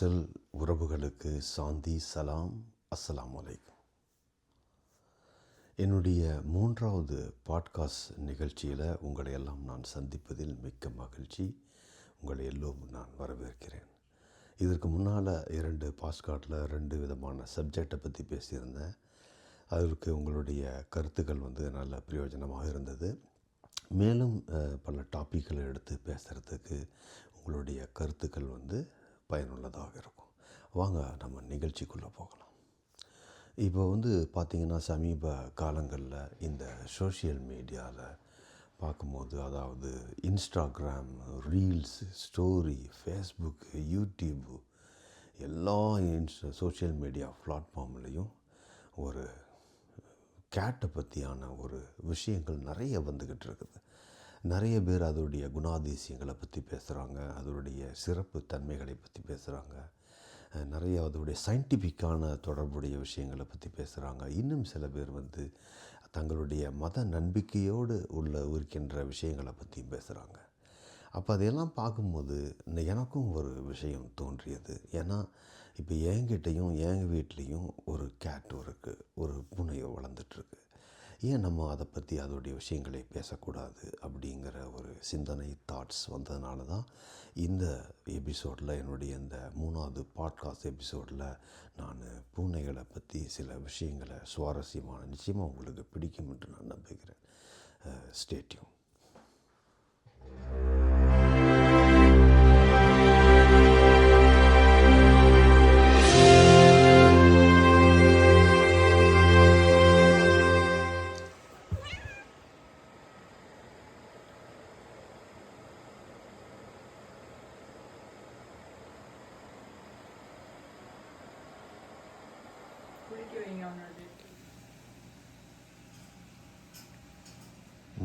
அசல் உறவுகளுக்கு சாந்தி, சலாம், அஸ்ஸலாமு அலைக்கும். என்னுடைய 3வது பாட்காஸ்ட் நிகழ்ச்சியில் உங்களை எல்லாம் நான் சந்திப்பதில் மிக்க மகிழ்ச்சி. உங்களை எல்லோரும் நான் வரவேற்கிறேன். இதற்கு முன்னால் 2 பாட்காஸ்டில் 2 விதமான சப்ஜெக்டை பற்றி பேசியிருந்தேன். அதற்கு உங்களுடைய கருத்துக்கள் நல்ல பிரயோஜனமாக இருந்தது. மேலும் பல டாப்பிக்களை எடுத்து பேசுகிறதுக்கு உங்களுடைய கருத்துக்கள் பயனுள்ளதாக இருக்கும். வாங்க நம்ம நிகழ்ச்சிக்குள்ளே போகலாம். இப்போ பார்த்திங்கன்னா சமீப காலங்களில் இந்த சோஷியல் மீடியாவில் பார்க்கும்போது, அதாவது Instagram, reels, story, Facebook, YouTube, எல்லா சோஷியல் மீடியா பிளாட்ஃபார்ம்லேயும் ஒரு கேட்டை பற்றியான ஒரு விஷயங்கள் நிறைய வந்துக்கிட்டு இருக்குது. நிறைய பேர் அதோடைய குணாதிசயங்களை பற்றி பேசுகிறாங்க, அதோடைய சிறப்பு தன்மைகளை பற்றி பேசுகிறாங்க, நிறைய அதோடைய சயின்டிஃபிக்கான தொடர்புடைய விஷயங்களை பற்றி பேசுகிறாங்க. இன்னும் சில பேர் தங்களுடைய மத நம்பிக்கையோடு இருக்கின்ற விஷயங்களை பற்றியும் பேசுகிறாங்க. அப்போ அதையெல்லாம் பார்க்கும்போது எனக்கும் ஒரு விஷயம் தோன்றியது. ஏன்னா இப்போ என்கிட்டையும் எங்கள் வீட்லேயும் ஒரு கேட் இருக்குது, ஒரு பூனையை வளர்ந்துட்டுருக்கு. ஏன் நம்ம அதை பற்றி அதோடைய விஷயங்களை பேசக்கூடாது அப்படிங்கிற ஒரு சிந்தனை, தாட்ஸ் வந்ததுனால தான் இந்த எபிசோடில், என்னுடைய இந்த 3வது பாட்காஸ்ட் எபிசோடில் நான் பூனைகளை பற்றி சில விஷயங்களை சுவாரஸ்யமான, நிச்சயமாக உங்களுக்கு பிடிக்கும் என்று நான் நம்புகிறேன். Stay tune.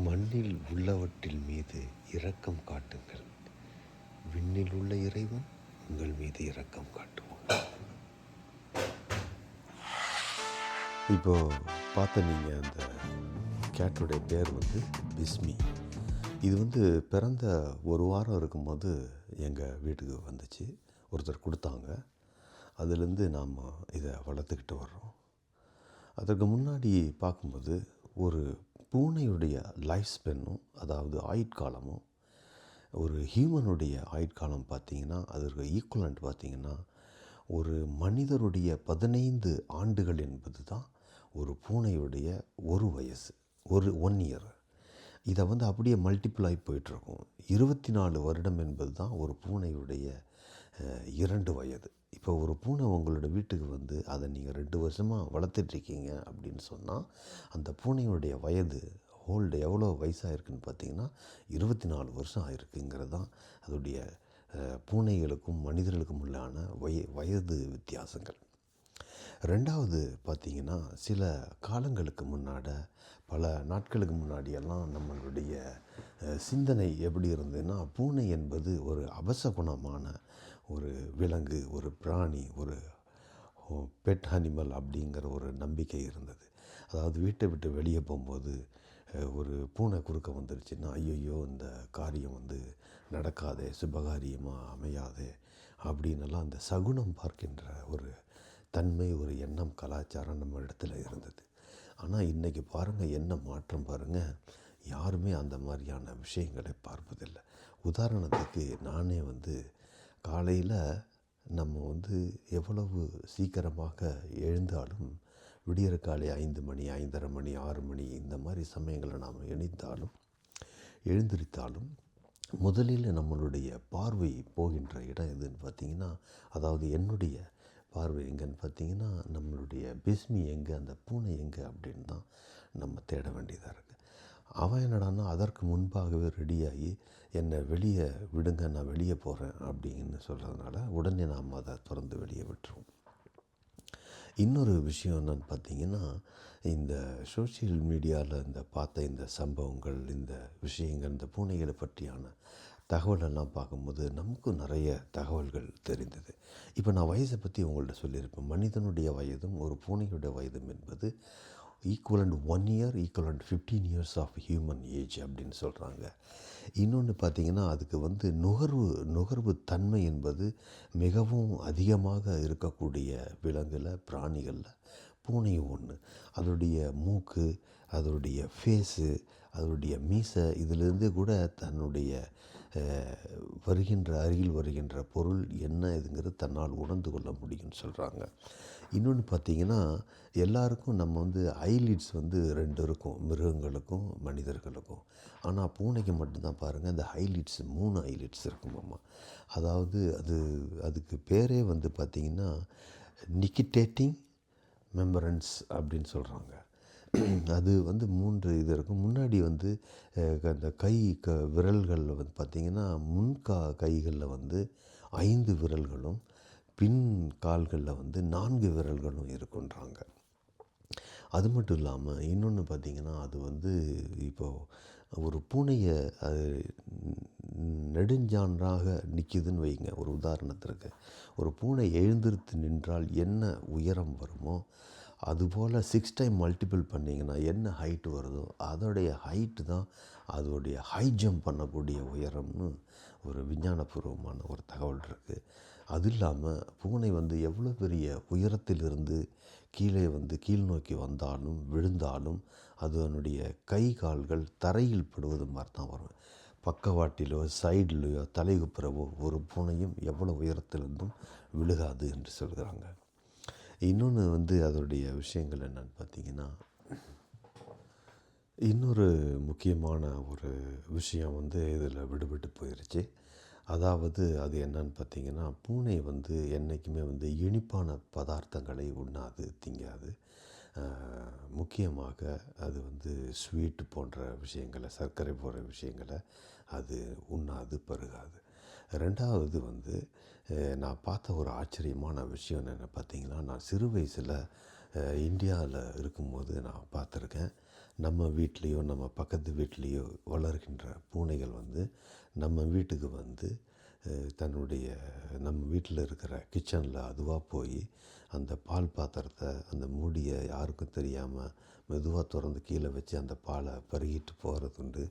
மண்ணில் உள்ளவற்றில் மீது இரக்கம் காட்டுங்கள், விண்ணில் உள்ள இறைவன் உங்கள் மீது இரக்கம் காட்டுவார். இப்போது பார்த்த நீங்கள் அந்த கேட்டுடைய பேர் பிஸ்மி. இது பிறந்த ஒரு வாரம் இருக்கும்போது எங்கள் வீட்டுக்கு வந்துச்சு, ஒருத்தர் கொடுத்தாங்க. அதுலேருந்து நாம் இதை வளர்த்துக்கிட்டு வர்றோம். அதற்கு முன்னாடி பார்க்கும்போது ஒரு பூனையுடைய லைஃப் ஸ்பென்னும், அதாவது ஆயுட்காலமும், ஒரு ஹியூமனுடைய ஆயுட்காலம் பார்த்திங்கன்னா அதற்கு ஈக்குவலண்ட் பார்த்திங்கன்னா ஒரு மனிதருடைய 15 ஆண்டுகள் என்பது தான் ஒரு பூனையுடைய ஒரு வயசு, ஒன் இயர். இதை அப்படியே மல்டிப்ளை போயிட்டுருக்கும். 24 வருடம் என்பது தான் ஒரு பூனையுடைய 2 வயது. இப்போ ஒரு பூனை உங்களோட வீட்டுக்கு அதை நீங்கள் 2 வருஷமாக வளர்த்துட்ருக்கீங்க அப்படின்னு சொன்னால், அந்த பூனையுடைய வயது எவ்வளோ வயசாக இருக்குதுன்னு பார்த்தீங்கன்னா 24 வருஷம் ஆயிருக்குங்கிறது தான் அதோடைய பூனைகளுக்கும் மனிதர்களுக்கும் உள்ளான வயது வித்தியாசங்கள். 2வது பார்த்திங்கன்னா, சில காலங்களுக்கு பல நாட்களுக்கு முன்னாடியெல்லாம் நம்மளுடைய சிந்தனை எப்படி இருந்ததுன்னா, பூனை என்பது ஒரு அபசகுணமான ஒரு விலங்கு, ஒரு பிராணி, ஒரு பெட் அனிமல் அப்படிங்கிற ஒரு நம்பிக்கை இருந்தது. அதாவது வீட்டை விட்டு வெளியே போகும்போது ஒரு பூனை குறுக்க வந்துருச்சுன்னா, ஐயோ இந்த காரியம் நடக்காதே, சுபகாரியமாக அமையாதே அப்படின்னெல்லாம் அந்த சகுனம் பார்க்கின்ற ஒரு தன்மை, ஒரு எண்ணம், கலாச்சாரம் நம்ம இடத்துல இருந்தது. ஆனால் இன்றைக்கி பாருங்கள், என்ன மாற்றம் பாருங்கள். யாருமே அந்த மாதிரியான விஷயங்களை பார்ப்பதில்லை. உதாரணத்துக்கு நானே காலையில் நம்ம எவ்வளவு சீக்கிரமாக எழுந்தாலும், விடியற காலை 5 மணி, 5:30 மணி, 6 மணி இந்த மாதிரி சமயங்களில் நாம் எழுந்திருத்தாலும் முதலில் நம்மளுடைய பார்வை போகின்ற இடம் எதுன்னு பார்த்திங்கன்னா, அதாவது என்னுடைய பார்வை எங்கேன்னு பார்த்திங்கன்னா, நம்மளுடைய பிஸ்மி எங்கே, அந்த பூனை எங்கே அப்படின்னு தான் நம்ம தேட வேண்டியதாக இருக்குது. அவன் என்னடான்னா அதற்கு முன்பாகவே ரெடியாகி என்னை வெளியே விடுங்க, நான் வெளியே போகிறேன் அப்படின்னு சொல்கிறதுனால உடனே நாம் அதை திறந்து வெளியே விட்டுருவோம். இன்னொரு விஷயம் என்னன்னு பார்த்திங்கன்னா, இந்த சோஷியல் மீடியாவில் பார்த்த இந்த சம்பவங்கள், இந்த விஷயங்கள், இந்த பூனைகளை பற்றியான தகவலெல்லாம் பார்க்கும்போது நமக்கும் நிறைய தகவல்கள் தெரிந்தது. இப்போ நான் வயசை பற்றி உங்கள்கிட்ட சொல்லியிருப்பேன். மனிதனுடைய வயதும் ஒரு பூனையுடைய வயதும் என்பது equivalent 1 year equivalent 15 years of human age அப்படின்னு சொல்கிறாங்க. இன்னொன்று பார்த்திங்கன்னா அதுக்கு வந்து நுகர்வு தன்மை என்பது மிகவும் அதிகமாக இருக்கக்கூடிய பிராணிகளில் பூனையும் ஒன்று. அதோடைய மூக்கு, அதோடைய ஃபேஸு, அதோடைய மீசை இதிலிருந்து கூட தன்னுடைய அருகில் வருகின்ற பொருள் என்ன இதுங்கிறது தன்னால் உணர்ந்து கொள்ள முடியும்னு சொல்கிறாங்க. இன்னொன்று பார்த்திங்கன்னா எல்லாருக்கும் நம்ம வந்து ஐலிட்ஸ் வந்து 2 இருக்கும், மிருகங்களுக்கும் மனிதர்களுக்கும். ஆனால் பூனைக்கு மட்டும்தான் பாருங்கள் இந்த ஐலிட்ஸ் 3 ஐலிட்ஸ் இருக்குமாம்மா. அதாவது அதுக்கு பேரே வந்து பார்த்திங்கன்னா நிக்கிட்டேட்டிங் மெம்பரன்ஸ் அப்படின்னு சொல்கிறாங்க. அது வந்து 3 இது இருக்கும். முன்னாடி வந்து அந்த விரல்களில் வந்து பார்த்திங்கன்னா கைகளில் வந்து 5 விரல்களும் பின் கால்களில் வந்து 4 விரல்களும் இருக்குன்றாங்க. அது மட்டும் இல்லாமல் இன்னொன்று பார்த்திங்கன்னா அது வந்து இப்போது ஒரு பூனையை அது நெடுஞ்சான்றாக நிற்கிதுன்னு வைங்க. ஒரு உதாரணத்திற்கு ஒரு பூனை எழுந்திருத்து நின்றால் என்ன உயரம் வருமோ அதுபோல் 6 டைம் மல்டிபிள் பண்ணிங்கன்னா என்ன ஹைட்டு வருதோ அதோடைய ஹைட்டு தான் அதோடைய ஹை ஜம்ப் பண்ணக்கூடிய உயரம்னு ஒரு விஞ்ஞானபூர்வமான ஒரு தகவல் இருக்குது. அது இல்லாமல் பூனை வந்து எவ்வளோ பெரிய உயரத்திலிருந்து கீழ் நோக்கி வந்தாலும் விழுந்தாலும் அதனுடைய கை கால்கள் தரையில் படுவது மாதிரி தான் வரும். பக்கவாட்டிலோ சைட்லேயோ தலைகுப்புறவோ ஒரு பூனையும் எவ்வளோ உயரத்திலிருந்தும் விழுகாது என்று சொல்கிறாங்க. இன்னொன்று வந்து அதோடைய விஷயங்கள் என்னன்னு பார்த்திங்கன்னா இன்னொரு முக்கியமான ஒரு விஷயம் வந்து இதில் விடுபட்டு போயிடுச்சு. அதாவது அது என்னன்னு பார்த்திங்கன்னா பூனை வந்து என்றைக்குமே வந்து இனிப்பான பதார்த்தங்களை உண்ணாது, திங்காது. முக்கியமாக அது வந்து ஸ்வீட்டு போன்ற விஷயங்களை, சர்க்கரை போன்ற விஷயங்களை அது உண்ணாது, பருகாது. 2வது வந்து நான் பார்த்த ஒரு ஆச்சரியமான விஷயம் என்னென்னு பார்த்திங்கன்னா நான் சிறு வயசில் இந்தியாவில் இருக்கும்போது நான் பார்த்துருக்கேன். நம்ம வீட்லேயோ நம்ம பக்கத்து வீட்லேயோ வளர்கின்ற பூனைகள் வந்து நம்ம வீட்டுக்கு வந்து நம்ம வீட்டில் இருக்கிற கிச்சனில் அதுவாக போய் அந்த பால் பாத்திரத்தை அந்த மூடியை யாருக்கும் தெரியாமல் மெதுவாக திறந்து கீழே வச்சு அந்த பாலை பருகிட்டு போகிறதுண்டு.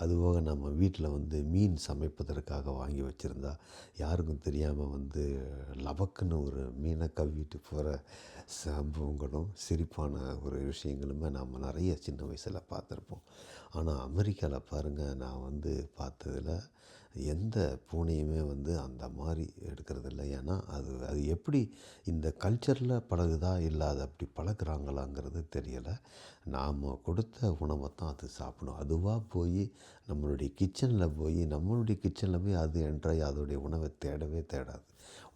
அதுபோக நம்ம வீட்டில் வந்து மீன் சமைப்பதற்காக வாங்கி வச்சுருந்தா யாருக்கும் தெரியாமல் வந்து லபக்குன்னு ஒரு மீனை கவ்விட்டு போகிற சம்பவங்களும் சிரிப்பான ஒரு விஷயங்களுமே நாம் நிறைய சின்ன வயசில் பார்த்துருப்போம். ஆனால் அமெரிக்காவில் பாருங்கள், நான் வந்து பார்த்ததில் எந்த பூனையுமே வந்து அந்த மாதிரி எடுக்கிறதில்ல. ஏன்னா அது எப்படி இந்த கல்ச்சரில் பழகுதா இல்லை அதை அப்படி பழகுறாங்களாங்கிறது தெரியலை. நாம் கொடுத்த உணவை தான் அது சாப்பிடும். அதுவாக போய் நம்மளுடைய கிச்சனில் போய் அது என்ட்ராகி அதோடைய உணவை தேடவே தேடாது.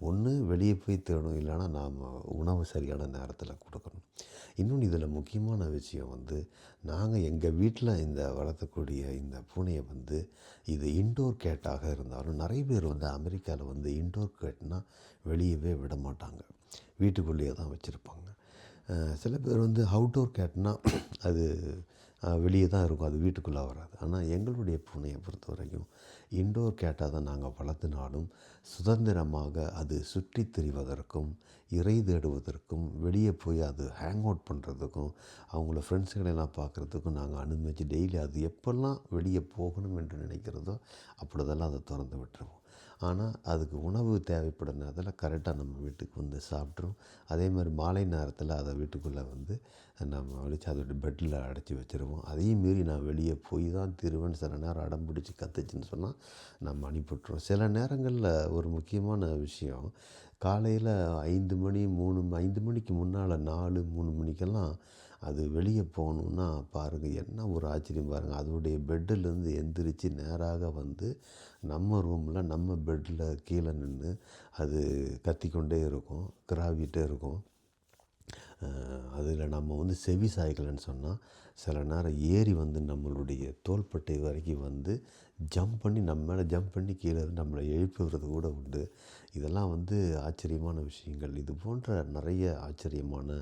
ஒன்று வெளியே போய் தேடும், இல்லைன்னா நாம் உணவு சரியான நேரத்தில் கொடுக்கணும். இன்னொன்று இதில் முக்கியமான விஷயம் வந்து நாங்கள் எங்கள் வீட்டில் இந்த வளர்த்தக்கூடிய இந்த பூனையை வந்து இது இன்டோர் கேட்டாக இருந்தாலும் நிறைய பேர் வந்து அமெரிக்காவில் வந்து இன்டோர் கேட்னால் வெளியவே விட மாட்டாங்க, வீட்டுக்குள்ளேயே தான் வச்சுருப்பாங்க. சில பேர் வந்து அவுட்டோர் கேட்னால் அது வெளியே தான் இருக்கும், அது வீட்டுக்குள்ளே வராது. ஆனால் எங்களுடைய பூனையை பொறுத்த வரைக்கும் இன்டோர் கேட்டாக தான் நாங்கள் வளர்த்தினாலும் சுதந்திரமாக அது சுற்றி திரிவதற்கும் இறை தேடுவதற்கும் வெளியே போய் அது ஹேங் அவுட் பண்ணுறதுக்கும் அவங்கள ஃப்ரெண்ட்ஸுகளெல்லாம் பார்க்குறதுக்கும் நாங்கள் அனுமதிச்சு டெய்லி அது எப்பெல்லாம் வெளியே போகணும் என்று நினைக்கிறதோ அப்படிதெல்லாம் அதை திறந்து விட்டுருவோம். ஆனால் அதுக்கு உணவு தேவைப்படும் நேரத்தில் கரெக்டாக நம்ம வீட்டுக்கு வந்து சாப்பிட்ரும். அதே மாதிரி மாலை நேரத்தில் அதை வீட்டுக்குள்ளே வந்து நம்ம வலிச்சு அதோடைய பெட்டில் அடைச்சி வச்சுருவோம். அதையும் மீறி நான் வெளியே போய் தான் திருவேன் சில நேரம் அடம் பிடிச்சி கத்துச்சுன்னு சொன்னால் நம்ம அனுப்பிவிட்ருவோம். சில நேரங்களில் ஒரு முக்கியமான விஷயம், காலையில் 5 மணிக்கு முன்னால் 4-3 மணிக்கெல்லாம் அது வெளியே போகணுன்னா பாருங்கள் என்ன ஒரு ஆச்சரியம் பாருங்கள். அதோடைய பெட்டிலேருந்து எந்திரிச்சு நேராக வந்து நம்ம ரூமில் நம்ம பெட்டில் கீழே நின்று அது கத்திக்கொண்டே இருக்கும், கிராவிட்டே இருக்கும். அதில் நம்ம வந்து செவி சாய்க்கலைன்னு சொன்னால் சில நேரம் ஏறி வந்து நம்மளுடைய தோள்பட்டை வரைக்கும் வந்து நம்ம மேலே ஜம்ப் பண்ணி கீழே நம்மளை எழுப்புகிறது கூட உண்டு. இதெல்லாம் வந்து ஆச்சரியமான விஷயங்கள். இது போன்ற நிறைய ஆச்சரியமான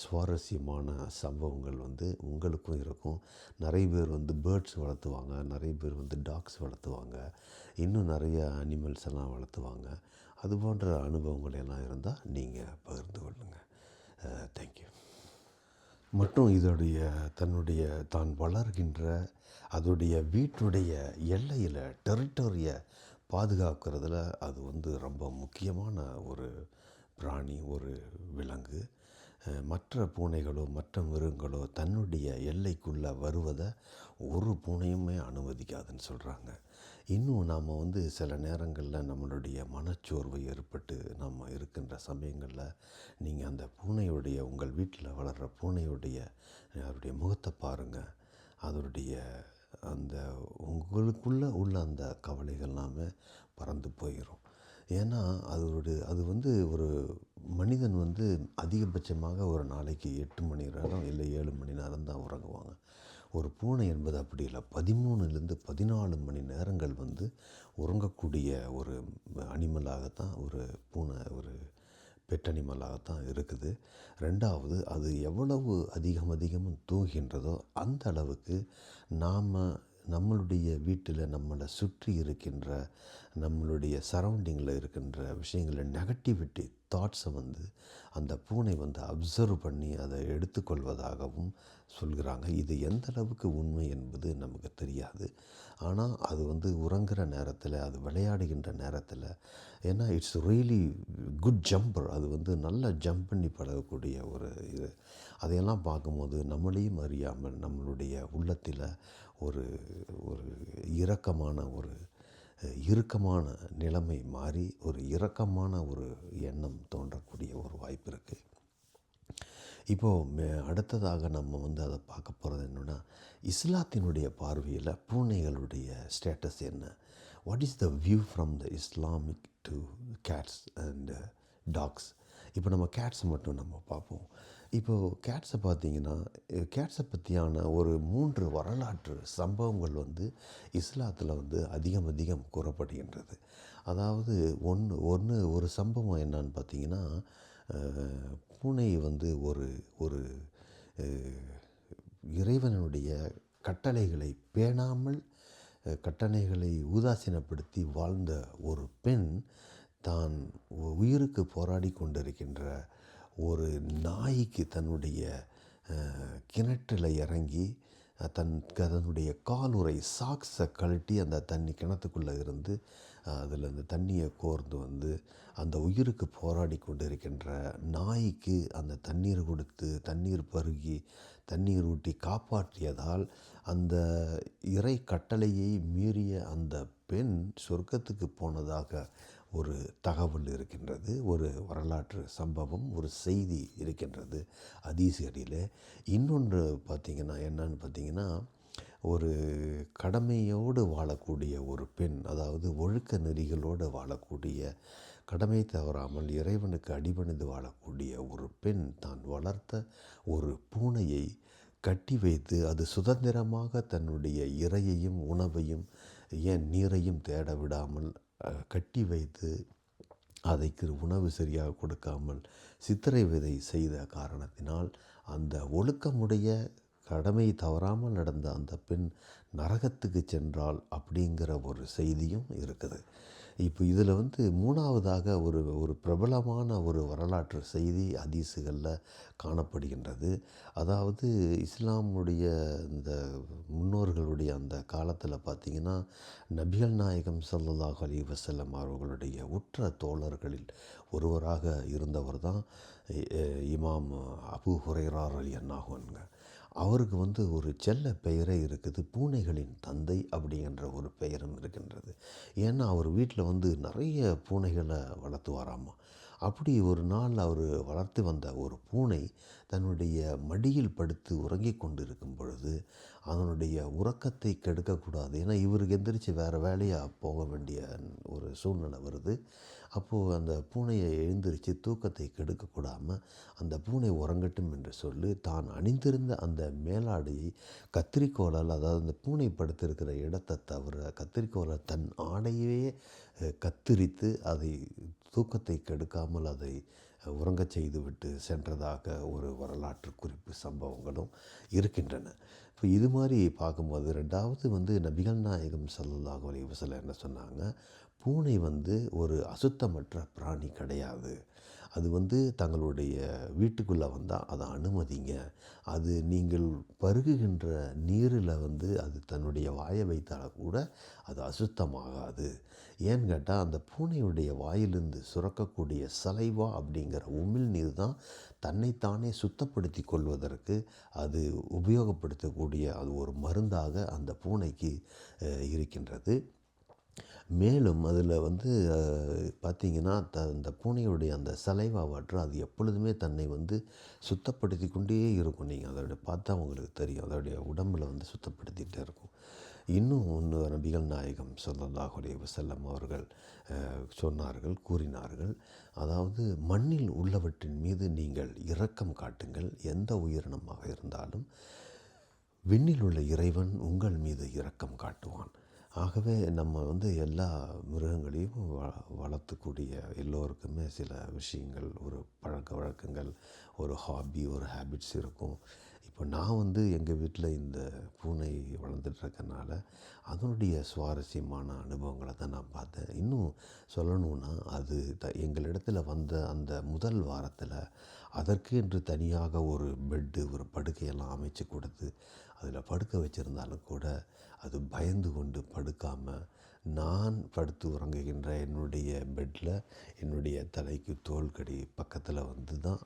சுவாரஸ்யமான சம்பவங்கள் வந்து உங்களுக்கும் இருக்கும். நிறைய பேர் வந்து பேர்ட்ஸ் வளர்த்துவாங்க, நிறைய பேர் வந்து டாக்ஸ் வளர்த்துவாங்க, இன்னும் நிறைய அனிமல்ஸ் எல்லாம் வளர்த்துவாங்க. அது போன்ற அனுபவங்கள் எல்லாம் இருந்தால் நீங்கள் பகிர்ந்து கொள்ளுங்கள். தேங்க்யூ. மற்றும் இதோடைய தன்னுடைய தான் வளர்கின்ற அதோடைய வீட்டுடைய எல்லையில் டெரிட்டோரியை பாதுகாக்கிறதுல அது வந்து ரொம்ப முக்கியமான ஒரு பிராணி, ஒரு விலங்கு. மற்ற பூனைகளோ மற்ற மிருகங்களோ தன்னுடைய எல்லைக்குள்ளே வருவதை ஒரு பூனையுமே அனுமதிக்காதுன்னு சொல்கிறாங்க. இன்னும் நாம் வந்து சில நேரங்களில் நம்மளுடைய மனச்சோர்வு ஏற்பட்டு நம்ம இருக்கின்ற சமயங்களில் நீங்கள் அந்த பூனையுடைய உங்கள் வீட்டில் வளர்கிற பூனையுடைய அதனுடைய முகத்தை பாருங்கள். அதனுடைய அந்த உங்களுக்குள்ளே உள்ள அந்த கவலைகள் எல்லாமே பறந்து போயிடும். ஏன்னா அது வந்து ஒரு மனிதன் வந்து அதிகபட்சமாக ஒரு நாளைக்கு 8 மணி நேரம் இல்லை 7 மணி நேரம் தான் உறங்குவாங்க. ஒரு பூனை என்பது அப்படி இல்லை. 13லேருந்து 14 மணி நேரங்கள் வந்து உறங்கக்கூடிய ஒரு அனிமலாகத்தான் ஒரு பூனை ஒரு பெட் அனிமலாகத்தான் இருக்குது. ரெண்டாவது, அது எவ்வளவு அதிகமும் தூங்குகின்றதோ அந்த அளவுக்கு நாம் நம்மளுடைய வீட்டில் நம்மளை சுற்றி இருக்கின்ற நம்மளுடைய சரௌண்டிங்கில் இருக்கின்ற விஷயங்களை நெகட்டிவிட்டி தாட்ஸை வந்து அந்த பூனை வந்து அப்சர்வ் பண்ணி அதை எடுத்துக்கொள்வதாகவும் சொல்கிறாங்க. இது எந்த அளவுக்கு உண்மை என்பது நமக்கு தெரியாது. ஆனால் அது வந்து உறங்குற நேரத்தில், அது விளையாடுகின்ற நேரத்தில், ஏன்னா இட்ஸ் ரியலி குட் ஜம்பர். அது வந்து நல்லா ஜம்ப் பண்ணி பழகக்கூடிய ஒரு இது. அதையெல்லாம் பார்க்கும்போது நம்மளையும் அறியாமல் நம்மளுடைய உள்ளத்தில் ஒரு ஒரு இரக்கமான ஒரு இறுக்கமான நிலைமை மாறி ஒரு இரக்கமான ஒரு எண்ணம் தோன்றக்கூடிய ஒரு வாய்ப்பு இருக்குது. இப்போது அடுத்ததாக நம்ம வந்து அதை பார்க்க போகிறது என்னென்னா, இஸ்லாத்தினுடைய பார்வையில் பூனைகளுடைய ஸ்டேட்டஸ் என்ன? What is the view from the Islamic to cats and dogs? இப்போ நம்ம கேட்ஸை மட்டும் நம்ம பார்ப்போம். இப்போது கேட்ஸை பார்த்திங்கன்னா, கேட்ஸை பற்றியான ஒரு 3 வரலாற்று சம்பவங்கள் வந்து இஸ்லாத்தில் வந்து அதிகம் கூறப்படுகின்றது. அதாவது ஒரு சம்பவம் என்னன்னு பார்த்திங்கன்னா, பூனை வந்து ஒரு இறைவனுடைய கட்டளைகளை பேணாமல் கட்டளைகளை உதாசீனப்படுத்தி வாழ்ந்த ஒரு பெண் தான் உயிருக்கு போராடி கொண்டிருக்கின்ற ஒரு நாய்க்கு தன்னுடைய கிணற்றில் இறங்கி அதனுடைய காலுறை சாக்ஸை கழட்டி அந்த கிணத்துக்குள்ளே இருந்து அதில் அந்த தண்ணியை கோர்ந்து வந்து அந்த உயிருக்கு போராடி கொண்டு இருக்கின்ற நாய்க்கு அந்த தண்ணீர் கொடுத்து தண்ணீர் பருகி தண்ணீர் ஊட்டி காப்பாற்றியதால் அந்த இறை கட்டளையை மீறிய அந்த பெண் சொர்க்கத்துக்கு போனதாக ஒரு தகவல் இருக்கின்றது. ஒரு வரலாற்று சம்பவம், ஒரு செய்தி இருக்கின்றது ஹதீஸ்களில். இன்னொன்று பார்த்திங்கன்னா என்னன்னு பார்த்திங்கன்னா, ஒரு கடமையோடு வாழக்கூடிய ஒரு பெண், அதாவது ஒழுக்க நெறிகளோடு வாழக்கூடிய, கடமை தவறாமல் இறைவனுக்கு அடிபணிந்து வாழக்கூடிய ஒரு பெண் தான் வளர்த்த ஒரு பூனையை கட்டி வைத்து அது சுதந்திரமாக தன்னுடைய இரையையும் உணவையும் ஏன் நீரையும் தேட விடாமல் கட்டி வைத்து அதைக்கு உணவு சரியாக கொடுக்காமல் சித்திரவதை செய்த காரணத்தினால் அந்த ஒழுக்கமுடைய கடமை தவறாமல் நடந்த அந்த பெண் நரகத்துக்கு சென்றாள் அப்படிங்கிற ஒரு செய்தியும் இருக்குது. இப்போ இதில் வந்து 3வதாக ஒரு பிரபலமான ஒரு வரலாற்று செய்தி ஹதீஸுகளில் காணப்படுகின்றது. அதாவது இஸ்லாமுடைய இந்த முன்னோர்களுடைய அந்த காலத்தில் பார்த்திங்கன்னா, நபிகள் நாயகம் ஸல்லல்லாஹு அலைஹி வஸல்லம் அவர்களுடைய உற்ற தோழர்களில் ஒருவராக இருந்தவர் தான் இமாம் அபூ ஹுரைரா ரலியல்லாஹு அன்ஹு. அவருக்கு வந்து ஒரு செல்ல பெயரே இருக்குது, பூனைகளின் தந்தை அப்படிங்கிற ஒரு பெயரும் இருக்கின்றது. ஏன்னா அவர் வீட்டில் வந்து நிறைய பூனைகளை வளர்த்துவாராமா. அப்படி ஒரு நாள் அவர் வளர்த்து வந்த ஒரு பூனை தன்னுடைய மடியில் படுத்து உறங்கி கொண்டு இருக்கும் பொழுது அதனுடைய உறக்கத்தை கெடுக்கக்கூடாது. ஏன்னா இவருக்கு எந்திரிச்சு வேறு வேலையாக போக வேண்டிய ஒரு சூழ்நிலை வருது. அப்போது அந்த பூனையை எழுந்திரிச்சு தூக்கத்தை கெடுக்கக்கூடாமல் அந்த பூனை உறங்கட்டும் என்று சொல்லி தான் அணிந்திருந்த அந்த மேலாடையை கத்திரிக்கோளால், அதாவது அந்த பூனை படுத்திருக்கிற இடத்தை தவிர கத்திரிக்கோளால் தன் ஆடையே கத்திரித்து அதை தூக்கத்தை கெடுக்காமல் அதை உறங்கச் செய்துவிட்டு சென்றதாக ஒரு வரலாற்று குறிப்பு சம்பவங்களும் இருக்கின்றன. இப்போ இது மாதிரி பார்க்கும்போது 2வது வந்து நபிகள் நாயகம் ஸல்லல்லாஹு அலைஹி வஸல்லம் என்ன சொன்னாங்க, பூனை வந்து ஒரு அசுத்தமற்ற பிராணி கிடையாது. அது வந்து தங்களுடைய வீட்டுக்குள்ளே வந்தால் அதை அனுமதிங்க. அது நீங்கள் பருகுகின்ற நீரில் வந்து அது தன்னுடைய வாயை வைத்தால் கூட அது அசுத்தமாகாது. ஏன்னு கேட்டால் அந்த பூனையுடைய வாயிலிருந்து சுரக்கக்கூடிய சலைவா அப்படிங்கிற உமிழ்நீர் தான் தன்னைத்தானே சுத்தப்படுத்தி கொள்வதற்கு அது உபயோகப்படுத்தக்கூடிய அது ஒரு மருந்தாக அந்த பூனைக்கு இருக்கின்றது. மேலும் அதில் வந்து பார்த்திங்கன்னா அந்த பூனையுடைய அந்த சலைவாவாற்று அது எப்பொழுதுமே தன்னை வந்து சுத்தப்படுத்தி கொண்டே இருக்கும். நீங்கள் அதோட பார்த்தா உங்களுக்கு தெரியும், அதோடைய உடம்பில் வந்து சுத்தப்படுத்திகிட்டே இருக்கும். இன்னும் ஒன்று நபிகள் நாயகம் ஸல்லல்லாஹு அலைஹி வஸல்லம் அவர்கள் கூறினார்கள், அதாவது மண்ணில் உள்ளவற்றின் மீது நீங்கள் இரக்கம் காட்டுங்கள், எந்த உயிரினமாக இருந்தாலும் விண்ணில் உள்ள இறைவன் உங்கள் மீது இரக்கம் காட்டுவான். ஆகவே நம்ம வந்து எல்லா மிருகங்களையும் வளர்த்துக்கூடிய எல்லோருக்குமே சில விஷயங்கள், ஒரு பழக்க வழக்கங்கள், ஒரு ஹாபி, ஒரு ஹேபிட்ஸ் இருக்கும். இப்போ நான் வந்து எங்கள் வீட்டில் இந்த பூனை வளர்ந்துட்டுருக்கனால அதனுடைய சுவாரஸ்யமான அனுபவங்களை தான் நான் பார்த்தேன். இன்னும் சொல்லணுன்னா அது எங்களிடத்தில் வந்த அந்த முதல் வாரத்தில் அதற்கு என்று தனியாக ஒரு பெட்டு, ஒரு படுக்கையெல்லாம் அமைச்சு கொடுத்து அதில் படுக்க வச்சுருந்தாலும் கூட அது பயந்து கொண்டு படுக்காமல் நான் படுத்து உறங்குகின்ற என்னுடைய பெட்டில் என்னுடைய தலைக்கு தோள்கடி பக்கத்தில் வந்து தான்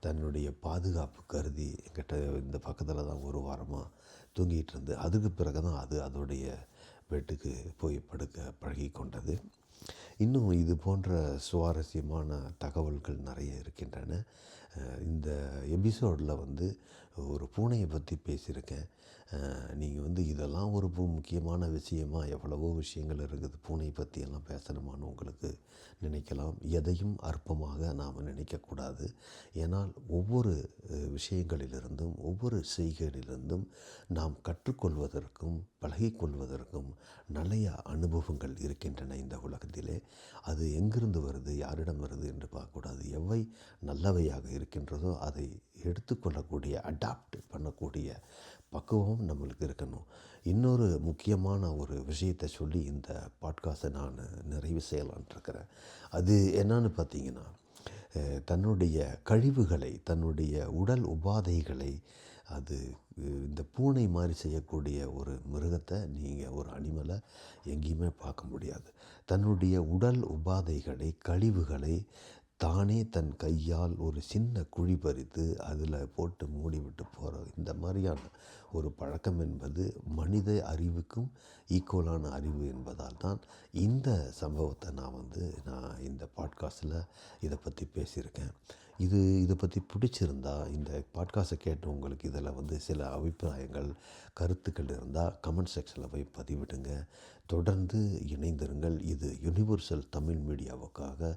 தன்னுடைய பாதுகாப்பு கருதி என்கிட்ட இந்த பக்கத்தில் தான் ஒரு வாரமாக தூங்கிட்டு இருந்து, அதுக்கு பிறகு தான் அது அதோடைய பெட்டுக்கு போய் படுக்க பழகி கொண்டது. இன்னும் இது போன்ற சுவாரஸ்யமான தகவல்கள் நிறைய இருக்கின்றன. இந்த எபிசோடில் வந்து ஒரு பூனையை பற்றி பேசியிருக்கேன். நீங்கள் வந்து இதெல்லாம் ஒரு முக்கியமான விஷயமா, எவ்வளவோ விஷயங்கள் இருக்குது, பூனை பற்றியெல்லாம் பேசணுமான்னு உங்களுக்கு நினைக்கலாம். எதையும் அற்பமாக நாம் நினைக்கக்கூடாது. ஏன்னால் ஒவ்வொரு விஷயங்களிலிருந்தும், ஒவ்வொரு செய்கைகளிலிருந்தும் நாம் கற்றுக்கொள்வதற்கும் பழகிக்கொள்வதற்கும் நிறைய அனுபவங்கள் இருக்கின்றன இந்த உலகத்திலே. அது எங்கிருந்து வருது, யாரிடம் வருது என்று பார்க்கக்கூடாது. எவை நல்லவையாக இருக்கின்றதோ அதை எடுத்துக்கொள்ளக்கூடிய, அடாப்ட் பண்ணக்கூடிய பக்குவம் நம்மளுக்கு இருக்கணும். இன்னொரு முக்கியமான ஒரு விஷயத்தை சொல்லி இந்த பாட்காஸ்ட்டை நான் நிறைவு செய்யலான்ட்ருக்கிறேன். அது என்னன்னு பார்த்தீங்கன்னா, தன்னுடைய கழிவுகளை, தன்னுடைய உடல் உபாதைகளை, அது இந்த பூனை மாதிரி செய்யக்கூடிய ஒரு மிருகத்தை நீங்கள், ஒரு அனிமலை எங்கேயுமே பார்க்க முடியாது. தன்னுடைய உடல் உபாதைகளை, கழிவுகளை தானே தன் கையால் ஒரு சின்ன குழி பறித்து அதில் போட்டு மூடிவிட்டு போகிற இந்த மாதிரியான ஒரு பழக்கம் என்பது மனித அறிவுக்கும் ஈக்குவலான அறிவு என்பதால் தான் இந்த சம்பவத்தை நான் இந்த பாட்காஸ்ட்டில் இதை பற்றி பேசியிருக்கேன். இதை பற்றி பிடிச்சிருந்தா இந்த பாட்காஸ்ட்டை கேட்டு உங்களுக்கு இதில் வந்து சில அபிப்பிராயங்கள், கருத்துக்கள் இருந்தால் கமெண்ட் செக்ஷனில் போய் பதிவிடுங்க. தொடர்ந்து இணைந்திருங்கள். இது யுனிவர்சல் தமிழ் மீடியாவுக்காக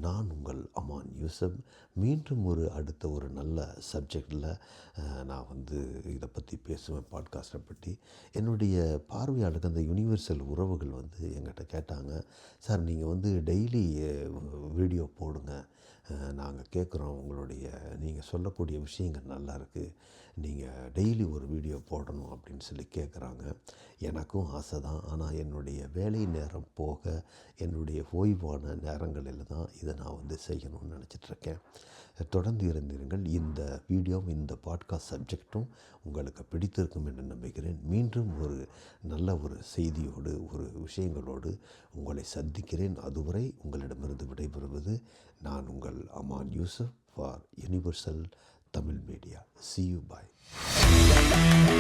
நான் உங்கள் அமான் யூசப். மீண்டும் அடுத்த ஒரு நல்ல சப்ஜெக்டில் நான் வந்து இதை பற்றி பேசுவேன், பாட்காஸ்ட்டை பற்றி. என்னுடைய பார்வையாளருக்கு அந்த யுனிவர்சல் உறவுகள் வந்து எங்கிட்ட கேட்டாங்க, சார் நீங்கள் வந்து டெய்லி வீடியோ போடுங்க, நாங்கள் கேட்குறோம், நீங்கள் சொல்லக்கூடிய விஷயங்கள் நல்லா இருக்குது, நீங்கள் டெய்லி ஒரு வீடியோ போடணும் அப்படின்னு சொல்லி கேட்குறாங்க. எனக்கும் ஆசை தான். ஆனால் என்னுடைய வேலை நேரம் போக, என்னுடைய ஓய்வான நேரங்களில் தான் இதை நான் வந்து செய்யணும்னு நினச்சிட்ருக்கேன். தொடர்ந்து இருந்திருங்கள். இந்த வீடியோவும் இந்த பாட்காஸ்ட் சப்ஜெக்டும் உங்களுக்கு பிடித்திருக்கும் என்று நம்புகிறேன். மீண்டும் ஒரு நல்ல ஒரு செய்தியோடு, ஒரு விஷயங்களோடு உங்களை சந்திக்கிறேன். அதுவரை உங்களிடமிருந்து விடைபெறுவது நான் உங்கள் Aman Yusuf for universal Tamil media. See you. Bye.